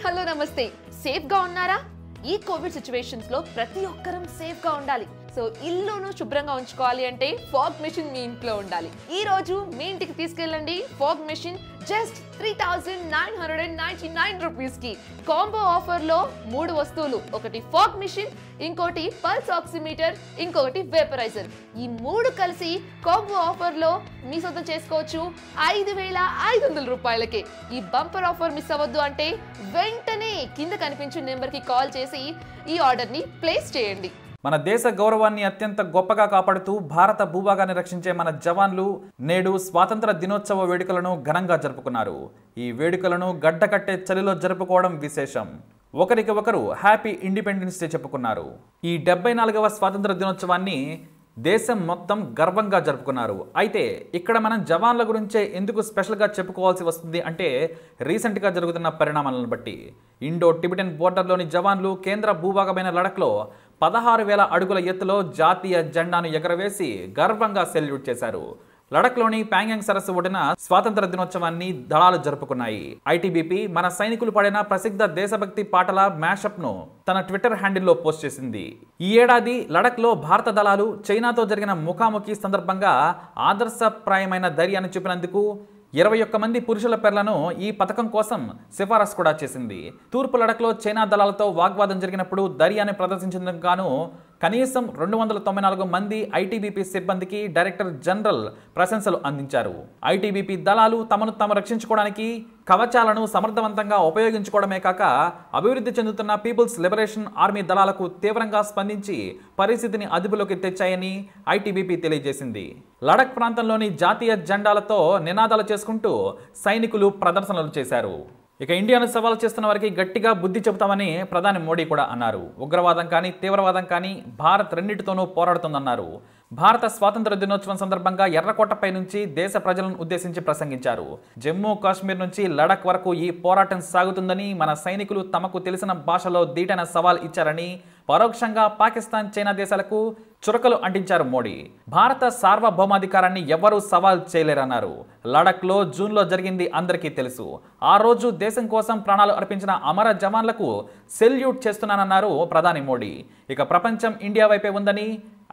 Hello నమస్తే safe గా ఉన్నారా ఈ కోవిడ్ సిచువేషన్స్ లో ప్రతి ఒక్కరం సేఫ్ గా ఉండాలి సో ఇల్లును శుభ్రంగా ఉంచుకోవాలి అంటే ఫాగ్ మెషిన్ మీ ఇంట్లో ఉండాలి ఈ రోజు మీ ఇంటికి తీసుకెళ్ళండి ఫాగ్ మెషిన్ జస్ట్ 3999 రూపీస్ కి కాంబో ఆఫర్ లో 3 వస్తువులు ఒకటి ఫాగ్ మెషిన్ ఇంకోటి పల్స్ ఆక్సిమీటర్ ఇంకొకటి వేపరైజర్ ఈ 3 కలిసి కాంబో ఆఫర్ లో మీ సొంతం చేసుకోవచ్చు 5500 రూపాయలకే ఈ బంపర్ ఆఫర్ మిస్ అవ్వద్దు అంటే వెంటనే కింద కనిపించే నెంబర్ కి కాల్ చేసి ఈ ఆర్డర్ ని ప్లేస్ చేయండి మన దేశ గౌరవాన్ని అత్యంత గొప్పగా కాపాడుతూ భారత భూభాగాన్ని రక్షించే మన జవాన్లు నేడు స్వాతంత్ర దినోత్సవ వేడుకలను ఘనంగా జరుపుకున్నారు. ఈ వేడుకలను గడ్డకట్టే చలిలో జరుపుకోవడం విశేషం. ఒకరికి ఒకరు హ్యాపీ ఇండిపెండెన్స్ డే చెప్పుకున్నారు. ఈ 74వ స్వాతంత్ర దినోత్సవాన్ని దేశం మొత్తం గర్వంగా జరుపుకున్నారు. అయితే ఇక్కడ మనం జవాన్ల గురించే ఎందుకు స్పెషల్గా చెప్పుకోవాల్సి వస్తుంది అంటే రీసెంట్గా జరుగుతున్న పరిణామాలను బట్టి ఇండో టిబెటన్ బోర్డర్లోని జవాన్లు కేంద్ర భూభాగమైన లడఖ్లో 16,000 అడుగుల ఎత్తులో జాతీయ జెండాను ఎగరవేసి గర్వంగా సెల్యూట్ చేశారు. లడఖ్లోని ప్యాంగ్యాంగ్ సరస్సు ఒడిన స్వాతంత్ర దినోత్సవాన్ని దళాలు జరుపుకున్నాయి. ఐటీబీపీ మన సైనికులు పాడిన ప్రసిద్ధ దేశభక్తి పాటల మ్యాషప్ ను తన ట్విట్టర్ హ్యాండిల్లో పోస్ట్ చేసింది. ఈ ఏడాది లడఖ్లో భారత దళాలు చైనాతో జరిగిన ముఖాముఖి సందర్భంగా ఆదర్శప్రాయమైన ధైర్యాన్ని చూపినందుకు 21 మంది పురుషుల పేర్లను ఈ పథకం కోసం సిఫారసు కూడా చేసింది. తూర్పు లడఖ్లో చైనా దళాలతో వాగ్వాదం జరిగినప్పుడు ధైర్యాన్ని ప్రదర్శించేందుకు గాను కనీసం 294 మంది ఐటీబీపీ సిబ్బందికి డైరెక్టర్ జనరల్ ప్రశంసలు అందించారు. ఐటీబీపీ దళాలు తమను తాము రక్షించుకోవడానికి కవచాలను సమర్థవంతంగా ఉపయోగించుకోవడమే కాక అభివృద్ధి చెందుతున్న పీపుల్స్ లిబరేషన్ ఆర్మీ దళాలకు తీవ్రంగా స్పందించి పరిస్థితిని అదుపులోకి తెచ్చాయని ఐటీబీపీ తెలియజేసింది. లడఖ్ ప్రాంతంలోని జాతీయ జెండాలతో నినాదాలు చేసుకుంటూ సైనికులు ప్రదర్శనలు చేశారు. ఇక ఇండియాను సవాల్ చేస్తున్న వారికి గట్టిగా బుద్ధి చెబుతామని ప్రధాని మోడీ కూడా అన్నారు. ఉగ్రవాదం కానీ తీవ్రవాదం కానీ భారత్ రెండింటితోనూ పోరాడుతుందన్నారు. భారత స్వాతంత్ర దినోత్సవం సందర్భంగా ఎర్రకోటపై నుంచి దేశ ప్రజలను ఉద్దేశించి ప్రసంగించారు. జమ్మూ కాశ్మీర్ నుంచి లడఖ్ వరకు ఈ పోరాటం సాగుతుందని మన సైనికులు తమకు తెలిసిన భాషలో దీటైన సవాల్ ఇచ్చారని పరోక్షంగా పాకిస్తాన్ చైనా దేశాలకు చురకలు అంటించారు మోడీ. భారత సార్వభౌమాధికారాన్ని ఎవరూ సవాల్ చేయలేరన్నారు. లడఖ్లో జూన్లో జరిగింది అందరికీ తెలుసు. ఆ రోజు దేశం కోసం ప్రాణాలు అర్పించిన అమర జవాన్లకు సెల్యూట్ చేస్తున్నానన్నారు ప్రధాని మోడీ. ఇక ప్రపంచం ఇండియా వైపే ఉందని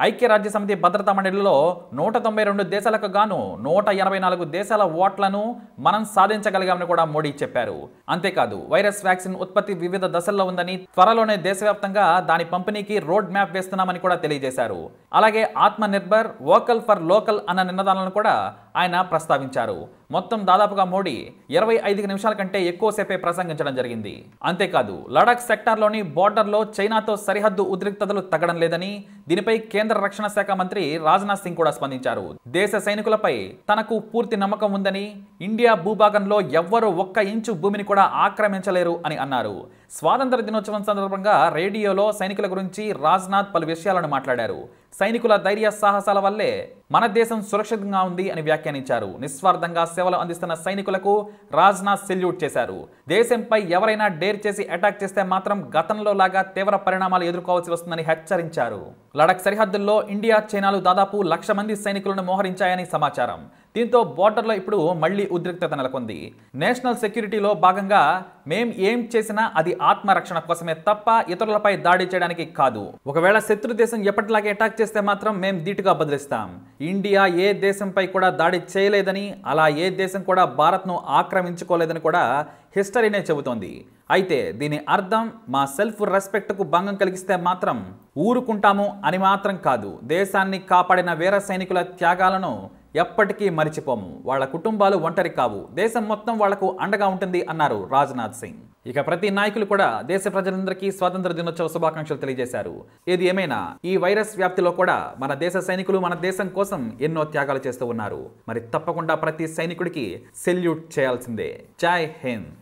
ఐక్యరాజ్యసమితి భద్రతా మండలిలో 192 దేశాలకు గాను 184 దేశాల ఓట్లను మనం సాధించగలిగామని కూడా మోడీ చెప్పారు. అంతేకాదు వైరస్ వ్యాక్సిన్ ఉత్పత్తి వివిధ దశల్లో ఉందని త్వరలోనే దేశవ్యాప్తంగా దాని పంపిణీకి రోడ్ మ్యాప్ వేస్తున్నామని కూడా తెలియజేశారు. అలాగే ఆత్మ నిర్భర్ వోకల్ ఫర్ లోకల్ అన్న నినాదాలను కూడా ఆయన ప్రస్తావించారు. మొత్తం దాదాపుగా మోడీ 25 నిమిషాల కంటే ఎక్కువసేపే ప్రసంగించడం జరిగింది. అంతేకాదు లడాక్ సెక్టార్లోని బోర్డర్లో చైనాతో సరిహద్దు ఉద్రిక్తతలు తగ్గడం లేదని దీనిపై కేంద్ర రక్షణ శాఖ మంత్రి రాజ్నాథ్ సింగ్ కూడా స్పందించారు. దేశ సైనికులపై తనకు పూర్తి నమ్మకం ఉందని ఇండియా భూభాగంలో ఎవ్వరూ 1 ఇంచు భూమిని కూడా ఆక్రమించలేరు అని అన్నారు. స్వాతంత్ర దినోత్సవం సందర్భంగా రేడియోలో సైనికుల గురించి రాజ్నాథ్ పలు విషయాలను మాట్లాడారు. సైనికుల ధైర్య సాహసాల వల్లే మన దేశం సురక్షితంగా ఉంది అని వ్యాఖ్యానించారు. నిస్వార్థంగా సేవలు అందిస్తున్న సైనికులకు రాజ్నాథ్ సెల్యూట్ చేశారు. దేశంపై ఎవరైనా డేర్ చేసి అటాక్ చేస్తే మాత్రం గతంలో లాగా తీవ్ర పరిణామాలు ఎదుర్కోవాల్సి వస్తుందని హెచ్చరించారు. లడఖ్ సరిహద్దుల్లో ఇండియా చైనాలు దాదాపు 1,00,000 మంది సైనికులను మోహరించాయని సమాచారం. దీంతో బోర్డర్లో ఇప్పుడు మళ్లీ ఉద్రిక్తత నెలకొంది. నేషనల్ సెక్యూరిటీలో భాగంగా మేం ఏం చేసినా అది ఆత్మరక్షణ కోసమే తప్ప ఇతరులపై దాడి చేయడానికి కాదు. ఒకవేళ శత్రు దేశం ఎప్పటిలాగే అటాక్ చేస్తే మాత్రం మేం ధీటుగా బదిలిస్తాం. ఇండియా ఏ దేశంపై కూడా దాడి చేయలేదని అలా ఏ దేశం కూడా భారత్ను ఆక్రమించుకోలేదని కూడా హిస్టరీనే చెబుతోంది. అయితే దీని అర్థం మా సెల్ఫ్ రెస్పెక్ట్కు భంగం కలిగిస్తే మాత్రం ఊరుకుంటాము అని మాత్రం కాదు. దేశాన్ని కాపాడిన వీర సైనికుల త్యాగాలను ఎప్పటికీ మరిచిపోము. వాళ్ళ కుటుంబాలు ఒంటరి కావు. దేశం మొత్తం వాళ్లకు అండగా ఉంటుంది అన్నారు రాజ్నాథ్ సింగ్. ఇక ప్రతి నాయకులు కూడా దేశ ప్రజలందరికీ స్వాతంత్ర దినోత్సవ శుభాకాంక్షలు తెలియజేశారు. ఏది ఏమైనా ఈ వైరస్ వ్యాప్తిలో కూడా మన దేశ సైనికులు మన దేశం కోసం ఎన్నో త్యాగాలు చేస్తూ ఉన్నారు. మరి తప్పకుండా ప్రతి సైనికుడికి సెల్యూట్ చేయాల్సిందే. జై హింద్.